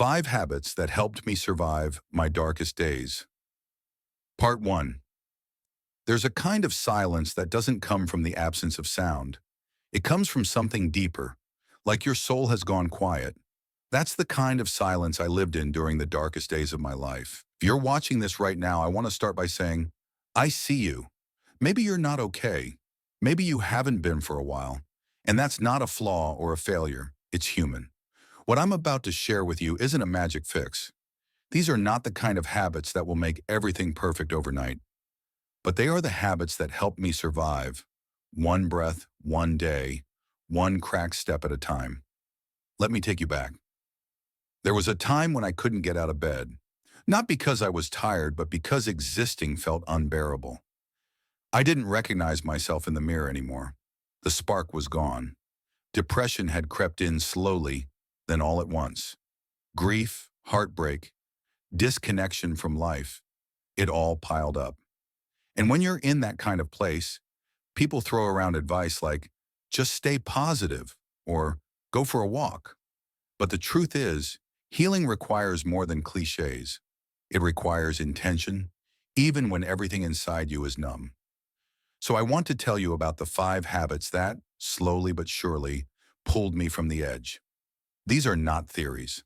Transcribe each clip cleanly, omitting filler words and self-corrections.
5 habits that helped me survive my darkest days. Part 1. There's a kind of silence that doesn't come from the absence of sound. It comes from something deeper, like your soul has gone quiet. That's the kind of silence I lived in during the darkest days of my life. If you're watching this right now, I want to start by saying, I see you. Maybe you're not okay. Maybe you haven't been for a while. And that's not a flaw or a failure. It's human. What I'm about to share with you isn't a magic fix. These are not the kind of habits that will make everything perfect overnight, but they are the habits that help me survive, one breath, one day, one cracked step at a time. Let me take you back. There was a time when I couldn't get out of bed, not because I was tired, but because existing felt unbearable. I didn't recognize myself in the mirror anymore. The spark was gone. Depression had crept in slowly, then all at once. Grief, heartbreak, disconnection from life, it all piled up. And when you're in that kind of place, people throw around advice like, just stay positive or go for a walk. But the truth is, healing requires more than cliches. It requires intention, even when everything inside you is numb. So I want to tell you about the 5 habits that, slowly but surely, pulled me from the edge. These are not theories.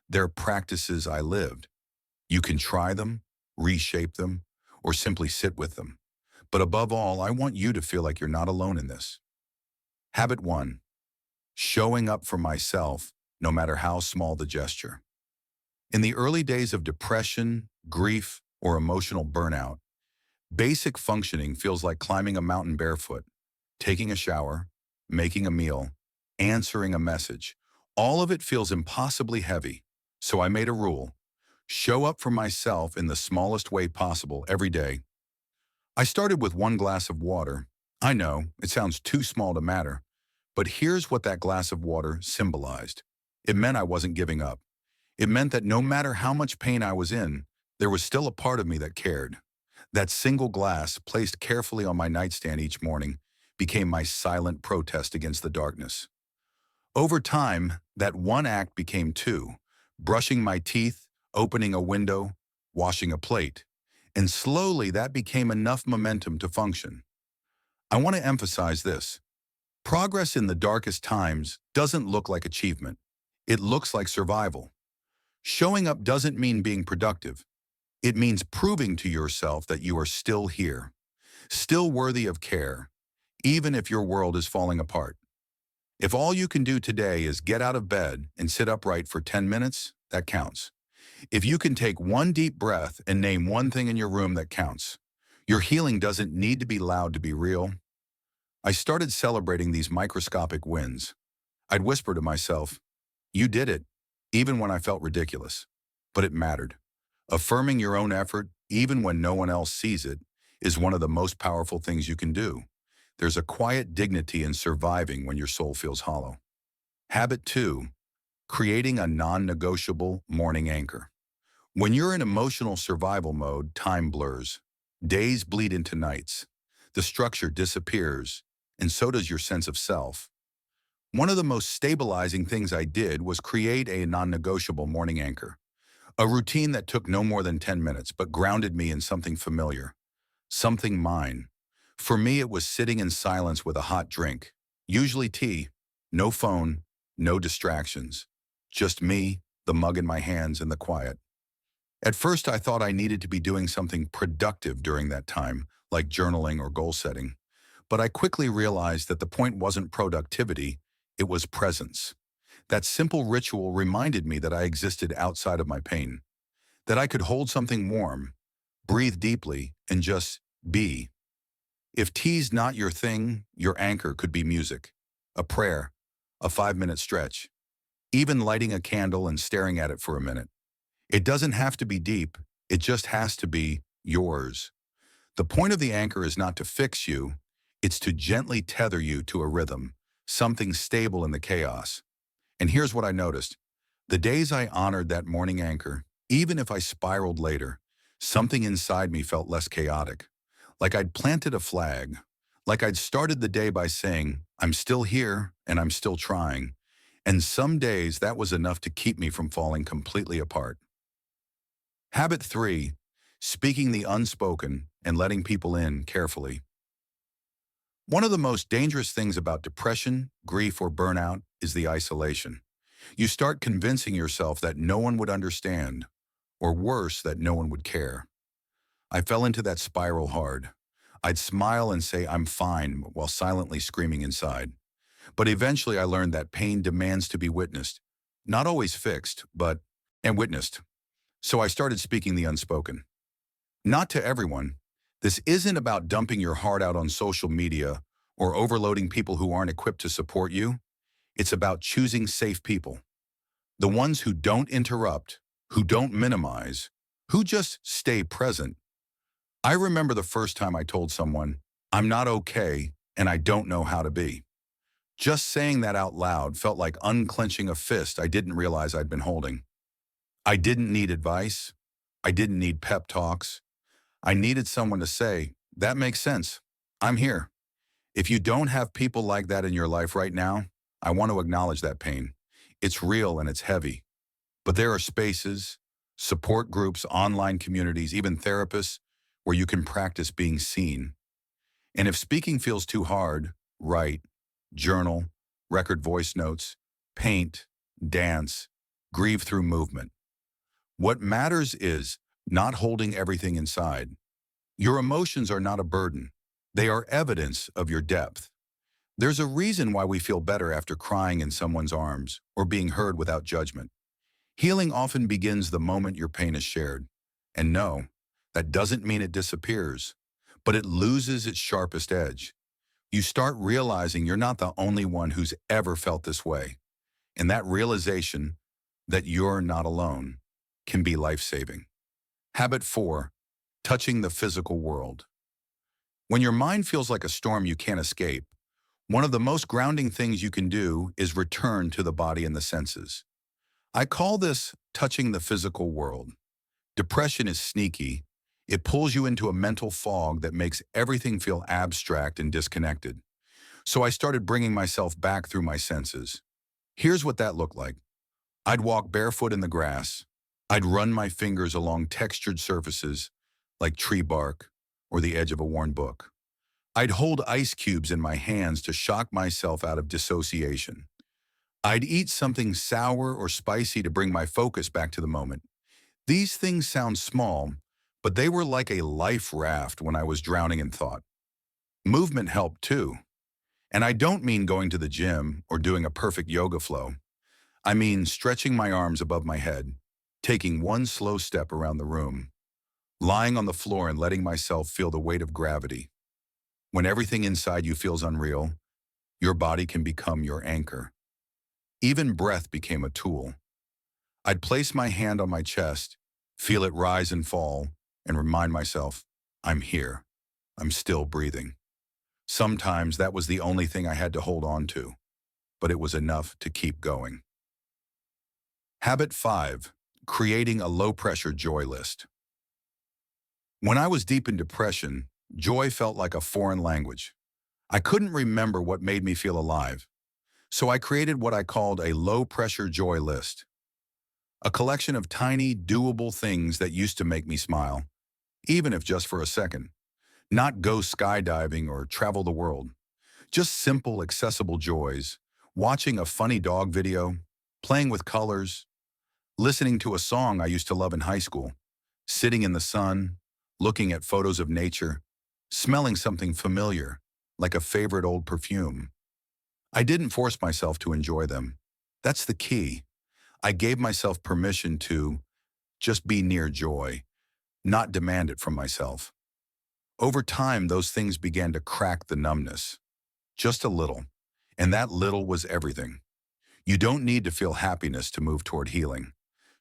They're practices I lived. You can try them, reshape them, or simply sit with them. But above all, I want you to feel like you're not alone in this. Habit 1. Showing up for myself, no matter how small the gesture. In the early days of depression, grief, or emotional burnout, basic functioning feels like climbing a mountain barefoot, taking a shower, making a meal, answering a message. All of it feels impossibly heavy. So I made a rule. Show up for myself in the smallest way possible every day. I started with 1 glass of water. I know, it sounds too small to matter, but here's what that glass of water symbolized. It meant I wasn't giving up. It meant that no matter how much pain I was in, there was still a part of me that cared. That single glass, placed carefully on my nightstand each morning, became my silent protest against the darkness. Over time, that one act became 2, brushing my teeth, opening a window, washing a plate, and slowly that became enough momentum to function. I want to emphasize this. Progress in the darkest times doesn't look like achievement. It looks like survival. Showing up doesn't mean being productive. It means proving to yourself that you are still here, still worthy of care, even if your world is falling apart. If all you can do today is get out of bed and sit upright for 10 minutes, that counts. If you can take one deep breath and name one thing in your room, that counts. Your healing doesn't need to be loud to be real. I started celebrating these microscopic wins. I'd whisper to myself, you did it, even when I felt ridiculous. But it mattered. Affirming your own effort, even when no one else sees it, is one of the most powerful things you can do. There's a quiet dignity in surviving when your soul feels hollow. Habit 2. Creating a non-negotiable morning anchor. When you're in emotional survival mode, time blurs. Days bleed into nights. The structure disappears, and so does your sense of self. One of the most stabilizing things I did was create a non-negotiable morning anchor. A routine that took no more than 10 minutes, but grounded me in something familiar, something mine. For me, it was sitting in silence with a hot drink, usually tea, no phone, no distractions, just me, the mug in my hands, and the quiet. At first, I thought I needed to be doing something productive during that time, like journaling or goal setting. But I quickly realized that the point wasn't productivity, it was presence. That simple ritual reminded me that I existed outside of my pain, that I could hold something warm, breathe deeply, and just be. If tea's not your thing, your anchor could be music, a prayer, a 5-minute stretch, even lighting a candle and staring at it for a minute. It doesn't have to be deep, it just has to be yours. The point of the anchor is not to fix you, it's to gently tether you to a rhythm, something stable in the chaos. And here's what I noticed. The days I honored that morning anchor, even if I spiraled later, something inside me felt less chaotic. Like I'd planted a flag, like I'd started the day by saying, I'm still here and I'm still trying. And some days that was enough to keep me from falling completely apart. Habit 3, speaking the unspoken and letting people in carefully. One of the most dangerous things about depression, grief, or burnout is the isolation. You start convincing yourself that no one would understand, or worse, that no one would care. I fell into that spiral hard. I'd smile and say I'm fine while silently screaming inside. But eventually I learned that pain demands to be witnessed. Not always fixed, but and witnessed. So I started speaking the unspoken. Not to everyone. This isn't about dumping your heart out on social media or overloading people who aren't equipped to support you. It's about choosing safe people. The ones who don't interrupt, who don't minimize, who just stay present. I remember the first time I told someone, I'm not okay and I don't know how to be. Just saying that out loud felt like unclenching a fist I didn't realize I'd been holding. I didn't need advice. I didn't need pep talks. I needed someone to say, that makes sense. I'm here. If you don't have people like that in your life right now, I want to acknowledge that pain. It's real and it's heavy. But there are spaces, support groups, online communities, even therapists, where you can practice being seen. And if speaking feels too hard, write, journal, record voice notes, paint, dance, grieve through movement. What matters is not holding everything inside. Your emotions are not a burden. They are evidence of your depth. There's a reason why we feel better after crying in someone's arms or being heard without judgment. Healing often begins the moment your pain is shared. And no, that doesn't mean it disappears, but it loses its sharpest edge. You start realizing you're not the only one who's ever felt this way. And that realization that you're not alone can be life-saving. Habit 4, touching the physical world. When your mind feels like a storm you can't escape, one of the most grounding things you can do is return to the body and the senses. I call this touching the physical world. Depression is sneaky. It pulls you into a mental fog that makes everything feel abstract and disconnected. So I started bringing myself back through my senses. Here's what that looked like. I'd walk barefoot in the grass. I'd run my fingers along textured surfaces like tree bark or the edge of a worn book. I'd hold ice cubes in my hands to shock myself out of dissociation. I'd eat something sour or spicy to bring my focus back to the moment. These things sound small, but they were like a life raft when I was drowning in thought. Movement helped too. And I don't mean going to the gym or doing a perfect yoga flow. I mean stretching my arms above my head, taking one slow step around the room, lying on the floor and letting myself feel the weight of gravity. When everything inside you feels unreal, your body can become your anchor. Even breath became a tool. I'd place my hand on my chest, feel it rise and fall, and remind myself, I'm here. I'm still breathing. Sometimes that was the only thing I had to hold on to, but it was enough to keep going. Habit 5, creating a low-pressure joy list. When I was deep in depression, joy felt like a foreign language. I couldn't remember what made me feel alive. So I created what I called a low-pressure joy list. A collection of tiny, doable things that used to make me smile, even if just for a second. Not go skydiving or travel the world. Just simple, accessible joys. Watching a funny dog video, playing with colors, listening to a song I used to love in high school, sitting in the sun, looking at photos of nature, smelling something familiar, like a favorite old perfume. I didn't force myself to enjoy them. That's the key. I gave myself permission to just be near joy, not demand it from myself. Over time, those things began to crack the numbness. Just a little. And that little was everything. You don't need to feel happiness to move toward healing.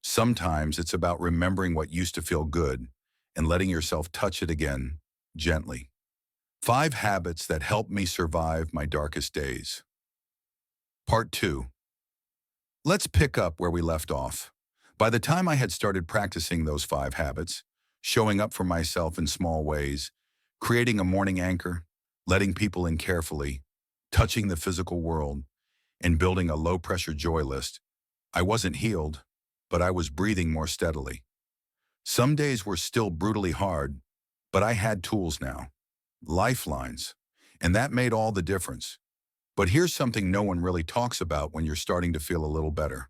Sometimes it's about remembering what used to feel good and letting yourself touch it again, gently. 5 habits that helped me survive my darkest days. Part 2. Let's pick up where we left off. By the time I had started practicing those 5 habits, showing up for myself in small ways, creating a morning anchor, letting people in carefully, touching the physical world, and building a low-pressure joy list. I wasn't healed, but I was breathing more steadily. Some days were still brutally hard, but I had tools now, lifelines, and that made all the difference. But here's something no one really talks about when you're starting to feel a little better.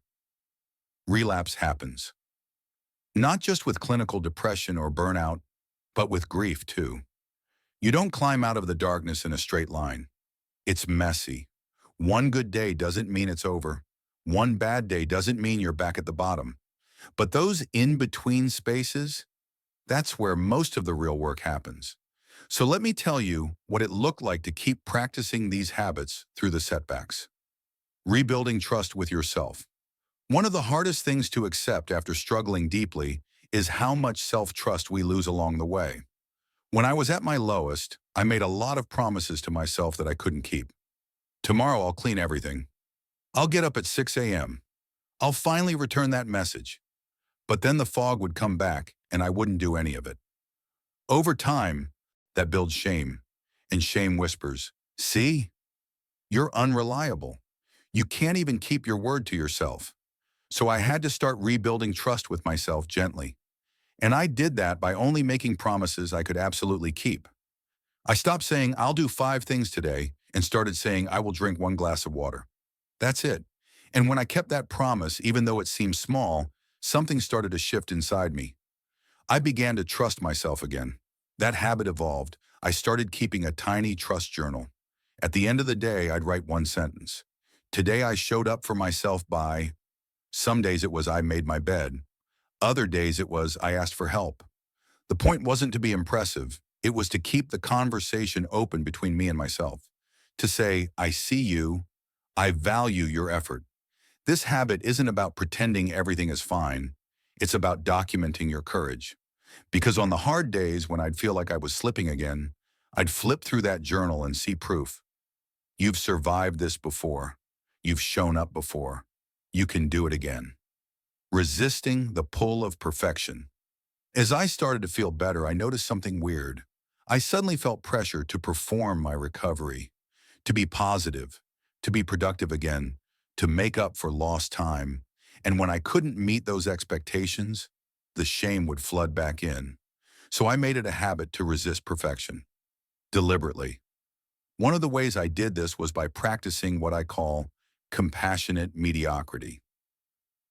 Relapse happens. Not just with clinical depression or burnout, but with grief too. You don't climb out of the darkness in a straight line. It's messy. One good day doesn't mean it's over. One bad day doesn't mean you're back at the bottom. But those in-between spaces, that's where most of the real work happens. So let me tell you what it looked like to keep practicing these habits through the setbacks. Rebuilding trust with yourself. One of the hardest things to accept after struggling deeply is how much self-trust we lose along the way. When I was at my lowest, I made a lot of promises to myself that I couldn't keep. Tomorrow I'll clean everything. I'll get up at 6 a.m. I'll finally return that message. But then the fog would come back and I wouldn't do any of it. Over time, that builds shame, and shame whispers, "See? You're unreliable. You can't even keep your word to yourself." So I had to start rebuilding trust with myself gently. And I did that by only making promises I could absolutely keep. I stopped saying, "I'll do 5 things today," and started saying, "I will drink 1 glass of water." That's it. And when I kept that promise, even though it seemed small, something started to shift inside me. I began to trust myself again. That habit evolved. I started keeping a tiny trust journal. At the end of the day, I'd write 1 sentence. Today I showed up for myself by. Some days it was I made my bed. Other days it was I asked for help. The point wasn't to be impressive. It was to keep the conversation open between me and myself. To say, "I see you. I value your effort." This habit isn't about pretending everything is fine. It's about documenting your courage. Because on the hard days when I'd feel like I was slipping again, I'd flip through that journal and see proof. You've survived this before. You've shown up before. You can do it again. Resisting the pull of perfection. As I started to feel better, I noticed something weird. I suddenly felt pressure to perform my recovery, to be positive, to be productive again, to make up for lost time. And when I couldn't meet those expectations, the shame would flood back in. So I made it a habit to resist perfection, deliberately. One of the ways I did this was by practicing what I call compassionate mediocrity.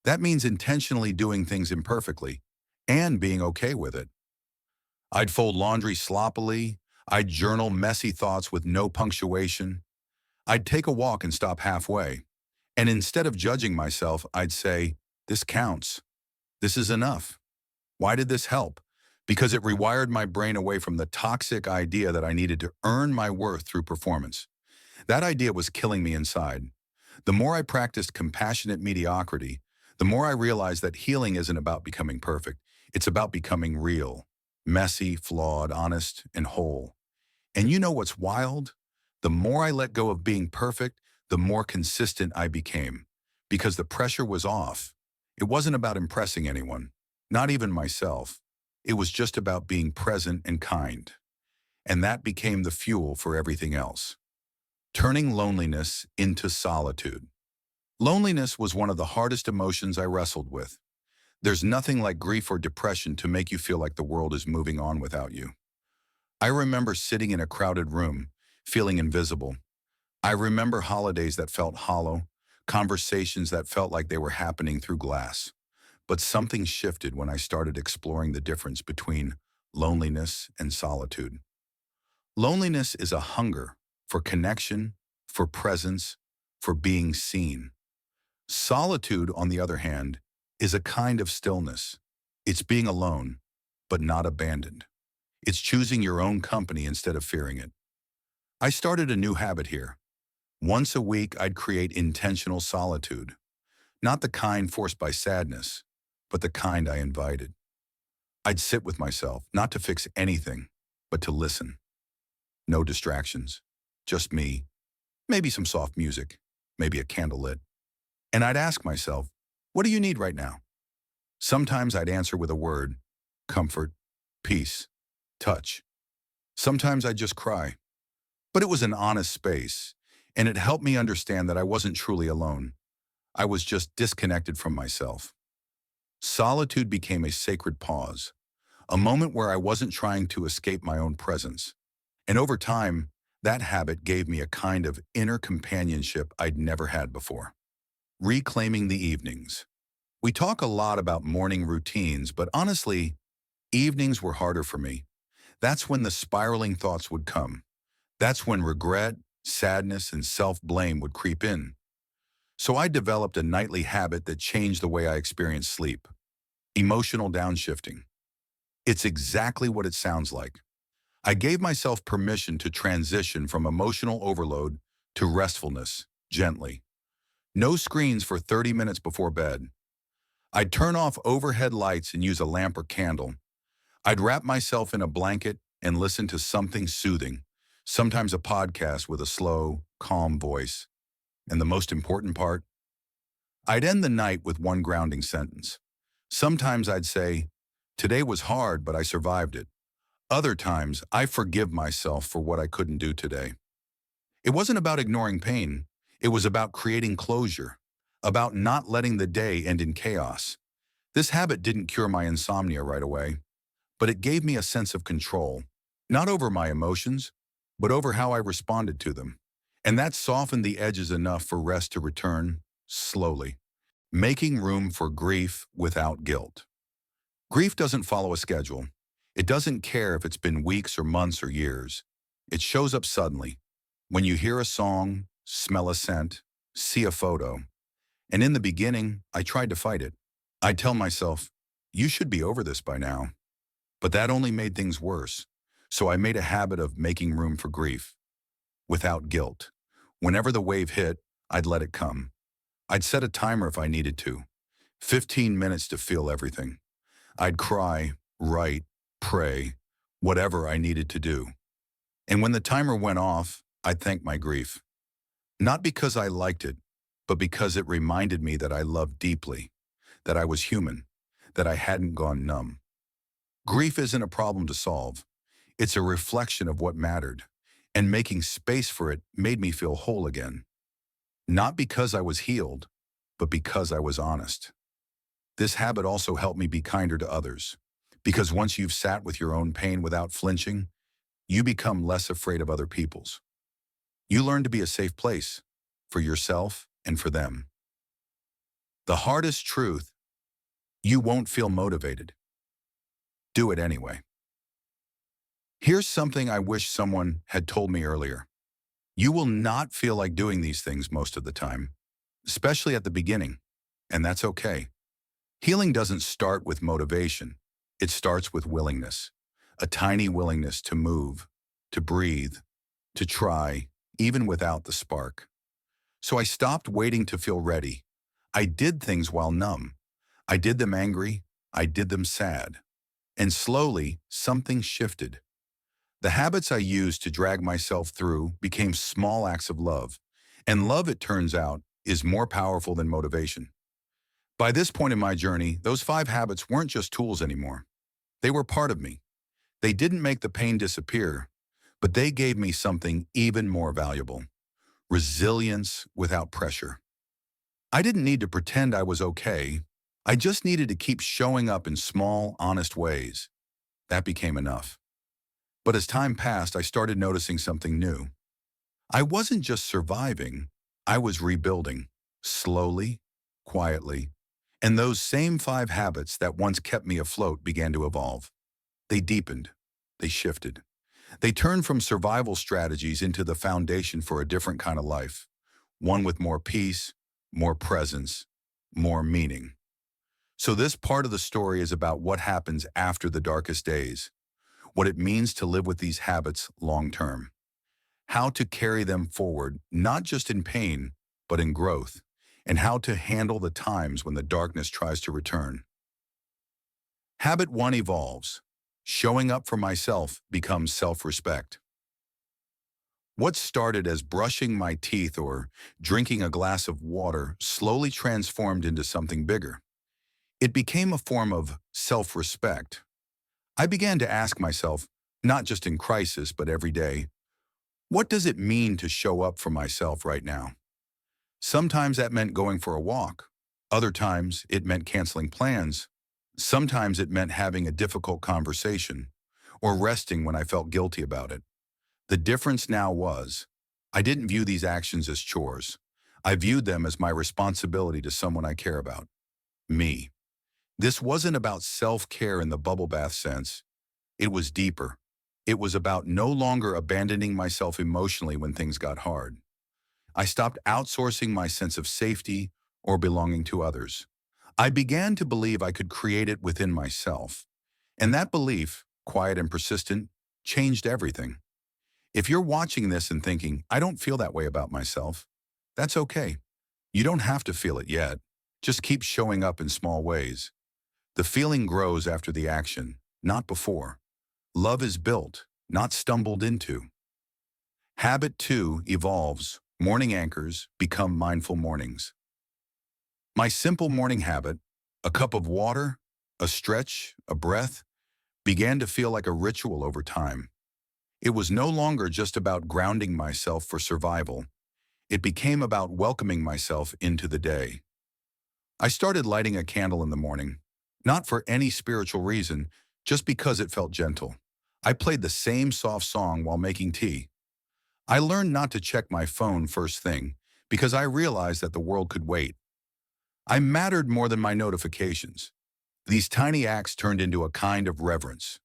That means intentionally doing things imperfectly and being okay with it. I'd fold laundry sloppily. I'd journal messy thoughts with no punctuation. I'd take a walk and stop halfway. And instead of judging myself, I'd say, "This counts. This is enough." Why did this help? Because it rewired my brain away from the toxic idea that I needed to earn my worth through performance. That idea was killing me inside. The more I practiced compassionate mediocrity, the more I realized that healing isn't about becoming perfect. It's about becoming real, messy, flawed, honest, and whole. And you know what's wild? The more I let go of being perfect, the more consistent I became. Because the pressure was off. It wasn't about impressing anyone, not even myself. It was just about being present and kind. And that became the fuel for everything else. Turning loneliness into solitude. Loneliness was one of the hardest emotions I wrestled with. There's nothing like grief or depression to make you feel like the world is moving on without you. I remember sitting in a crowded room, feeling invisible. I remember holidays that felt hollow, conversations that felt like they were happening through glass. But something shifted when I started exploring the difference between loneliness and solitude. Loneliness is a hunger for connection, for presence, for being seen. Solitude, on the other hand, is a kind of stillness. It's being alone, but not abandoned. It's choosing your own company instead of fearing it. I started a new habit here. Once a week, I'd create intentional solitude. Not the kind forced by sadness, but the kind I invited. I'd sit with myself, not to fix anything, but to listen. No distractions, just me, maybe some soft music, maybe a candle lit. And I'd ask myself, what do you need right now? Sometimes I'd answer with a word, comfort, peace, touch. Sometimes I'd just cry. But it was an honest space. and it helped me understand that I wasn't truly alone. I was just disconnected from myself. Solitude became a sacred pause, a moment where I wasn't trying to escape my own presence. And over time, that habit gave me a kind of inner companionship I'd never had before. Reclaiming the evenings. We talk a lot about morning routines, but honestly, evenings were harder for me. That's when the spiraling thoughts would come. That's when regret, sadness, and self-blame would creep in. So I developed a nightly habit that changed the way I experience sleep. Emotional downshifting. It's exactly what it sounds like. I gave myself permission to transition from emotional overload to restfulness, gently. No screens for 30 minutes before bed. I'd turn off overhead lights and use a lamp or candle. I'd wrap myself in a blanket and listen to something soothing, sometimes a podcast with a slow, calm voice. And the most important part, I'd end the night with one grounding sentence. Sometimes I'd say, "Today was hard, but I survived it." Other times, "I forgive myself for what I couldn't do today." It wasn't about ignoring pain. It was about creating closure, about not letting the day end in chaos. This habit didn't cure my insomnia right away, but it gave me a sense of control, not over my emotions, but over how I responded to them. And that softened the edges enough for rest to return, slowly, making room for grief without guilt. Grief doesn't follow a schedule. It doesn't care if it's been weeks or months or years. It shows up suddenly, when you hear a song, smell a scent, see a photo. And in the beginning, I tried to fight it. I'd tell myself, "You should be over this by now." But that only made things worse. So I made a habit of making room for grief, without guilt. Whenever the wave hit, I'd let it come. I'd set a timer if I needed to. 15 minutes to feel everything. I'd cry, write, pray, whatever I needed to do. And when the timer went off, I'd thank my grief. Not because I liked it, but because it reminded me that I loved deeply, that I was human, that I hadn't gone numb. Grief isn't a problem to solve. It's a reflection of what mattered, and making space for it made me feel whole again. Not because I was healed, but because I was honest. This habit also helped me be kinder to others, because once you've sat with your own pain without flinching, you become less afraid of other people's. You learn to be a safe place for yourself and for them. The hardest truth, you won't feel motivated. Do it anyway. Here's something I wish someone had told me earlier. You will not feel like doing these things most of the time, especially at the beginning, and that's okay. Healing doesn't start with motivation. It starts with willingness, a tiny willingness to move, to breathe, to try, even without the spark. So I stopped waiting to feel ready. I did things while numb. I did them angry. I did them sad. And slowly, something shifted. The habits I used to drag myself through became small acts of love. And love, it turns out, is more powerful than motivation. By this point in my journey, those 5 habits weren't just tools anymore. They were part of me. They didn't make the pain disappear, but they gave me something even more valuable: resilience without pressure. I didn't need to pretend I was okay. I just needed to keep showing up in small, honest ways. That became enough. But as time passed, I started noticing something new. I wasn't just surviving, I was rebuilding, slowly, quietly. And those same 5 habits that once kept me afloat began to evolve. They deepened. They shifted. They turned from survival strategies into the foundation for a different kind of life. One with more peace, more presence, more meaning. So this part of the story is about what happens after the darkest days, what it means to live with these habits long term, how to carry them forward, not just in pain, but in growth, and how to handle the times when the darkness tries to return. Habit 1 evolves. Showing up for myself becomes self-respect. What started as brushing my teeth or drinking a glass of water slowly transformed into something bigger. It became a form of self-respect. I began to ask myself, not just in crisis, but every day, What does it mean to show up for myself right now? Sometimes that meant going for a walk. Other times it meant canceling plans. Sometimes it meant having a difficult conversation or resting when I felt guilty about it. The difference now was, I didn't view these actions as chores. I viewed them as my responsibility to someone I care about, me. This wasn't about self-care in the bubble bath sense. It was deeper. It was about no longer abandoning myself emotionally when things got hard. I stopped outsourcing my sense of safety or belonging to others. I began to believe I could create it within myself. And that belief, quiet and persistent, changed everything. If you're watching this and thinking, I don't feel that way about myself, that's okay. You don't have to feel it yet. Just keep showing up in small ways. The feeling grows after the action, not before. Love is built, not stumbled into. Habit 2 evolves. Morning anchors become mindful mornings. My simple morning habit, a cup of water, a stretch, a breath, began to feel like a ritual over time. It was no longer just about grounding myself for survival. It became about welcoming myself into the day. I started lighting a candle in the morning, not for any spiritual reason, just because it felt gentle. I played the same soft song while making tea. I learned not to check my phone first thing because I realized that the world could wait. I mattered more than my notifications. These tiny acts turned into a kind of reverence,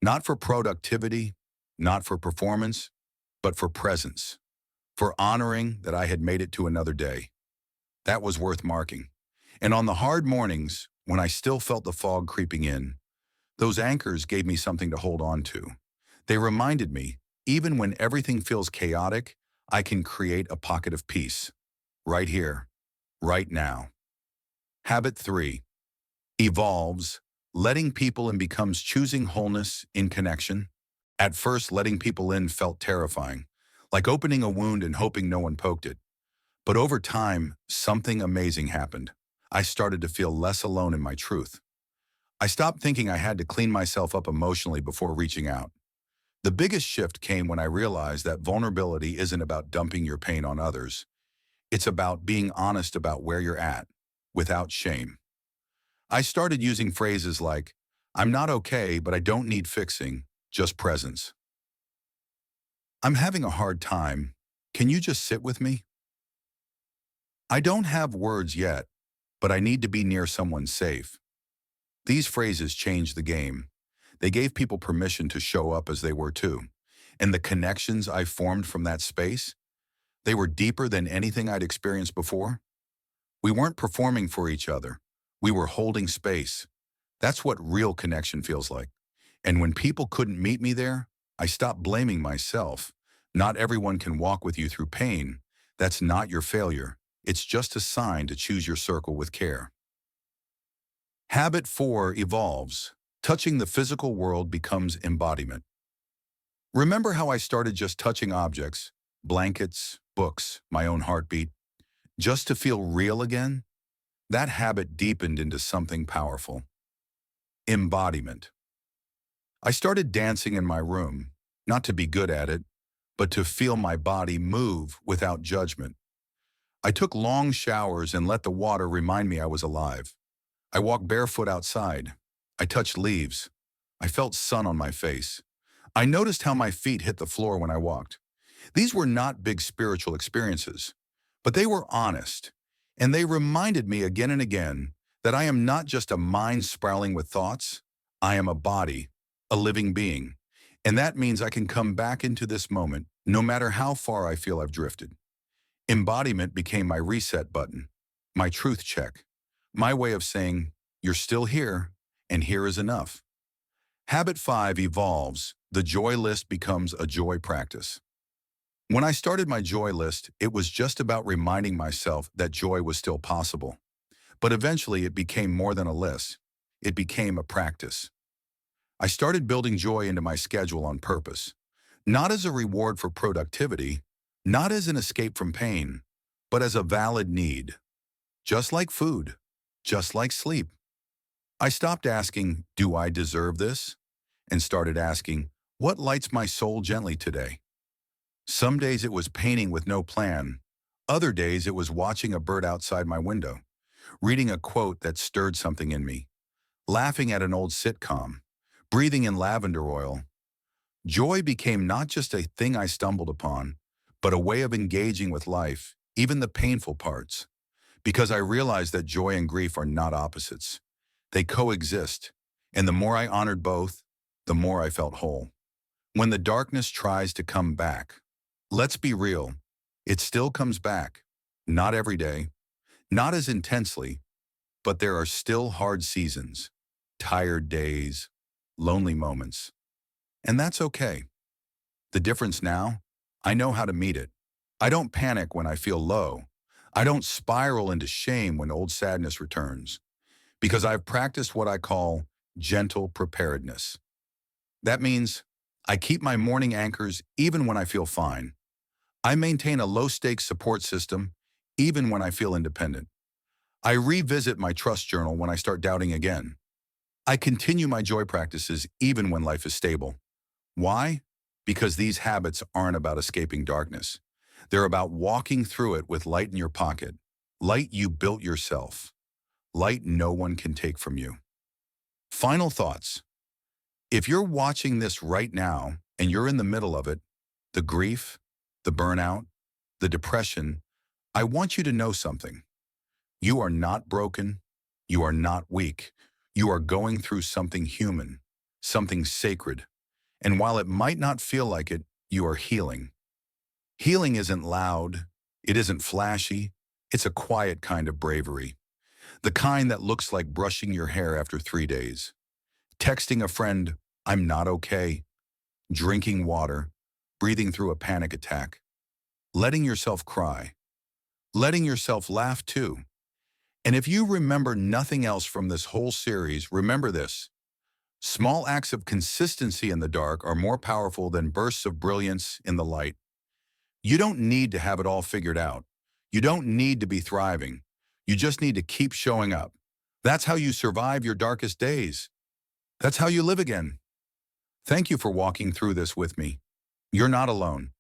not for productivity, not for performance, but for presence, for honoring that I had made it to another day. That was worth marking. And on the hard mornings, when I still felt the fog creeping in, those anchors gave me something to hold on to. They reminded me, even when everything feels chaotic, I can create a pocket of peace. Right here, right now. Habit 3. Evolves. Letting people in becomes choosing wholeness in connection. At first, letting people in felt terrifying, like opening a wound and hoping no one poked it. But over time, something amazing happened. I started to feel less alone in my truth. I stopped thinking I had to clean myself up emotionally before reaching out. The biggest shift came when I realized that vulnerability isn't about dumping your pain on others. It's about being honest about where you're at, without shame. I started using phrases like, I'm not okay, but I don't need fixing, just presence. I'm having a hard time. Can you just sit with me? I don't have words yet, but I need to be near someone safe. These phrases changed the game. They gave people permission to show up as they were too. And the connections I formed from that space, they were deeper than anything I'd experienced before. We weren't performing for each other. We were holding space. That's what real connection feels like. And when people couldn't meet me there, I stopped blaming myself. Not everyone can walk with you through pain. That's not your failure. It's just a sign to choose your circle with care. Habit 4 evolves. Touching the physical world becomes embodiment. Remember how I started just touching objects, blankets, books, my own heartbeat, just to feel real again? That habit deepened into something powerful. Embodiment. I started dancing in my room, not to be good at it, but to feel my body move without judgment. I took long showers and let the water remind me I was alive. I walked barefoot outside. I touched leaves. I felt sun on my face. I noticed how my feet hit the floor when I walked. These were not big spiritual experiences, but they were honest, and they reminded me again and again that I am not just a mind sprawling with thoughts. I am a body, a living being, and that means I can come back into this moment no matter how far I feel I've drifted. Embodiment became my reset button, my truth check, my way of saying, you're still here, and here is enough. Habit 5 evolves. The joy list becomes a joy practice. When I started my joy list, it was just about reminding myself that joy was still possible. But eventually it became more than a list. It became a practice. I started building joy into my schedule on purpose, not as a reward for productivity, not as an escape from pain, but as a valid need. Just like food, just like sleep. I stopped asking, do I deserve this? And started asking, what lights my soul gently today? Some days it was painting with no plan. Other days it was watching a bird outside my window, reading a quote that stirred something in me, laughing at an old sitcom, breathing in lavender oil. Joy became not just a thing I stumbled upon, but a way of engaging with life, even the painful parts, because I realized that joy and grief are not opposites. They coexist, and the more I honored both, the more I felt whole. When the darkness tries to come back, let's be real, it still comes back. Not every day, not as intensely, but there are still hard seasons, tired days, lonely moments. And that's okay. The difference now, I know how to meet it. I don't panic when I feel low. I don't spiral into shame when old sadness returns, because I've practiced what I call gentle preparedness. That means I keep my morning anchors even when I feel fine. I maintain a low-stakes support system even when I feel independent. I revisit my trust journal when I start doubting again. I continue my joy practices even when life is stable. Why? Because these habits aren't about escaping darkness. They're about walking through it with light in your pocket, light you built yourself, light no one can take from you. Final thoughts. If you're watching this right now and you're in the middle of it, the grief, the burnout, the depression, I want you to know something. You are not broken. You are not weak. You are going through something human, something sacred. And while it might not feel like it, you are healing. Healing isn't loud. It isn't flashy. It's a quiet kind of bravery. The kind that looks like brushing your hair after 3 days, texting a friend, "I'm not okay," drinking water, breathing through a panic attack, letting yourself cry, letting yourself laugh too. And if you remember nothing else from this whole series, remember this. Small acts of consistency in the dark are more powerful than bursts of brilliance in the light. You don't need to have it all figured out. You don't need to be thriving. You just need to keep showing up. That's how you survive your darkest days. That's how you live again. Thank you for walking through this with me. You're not alone.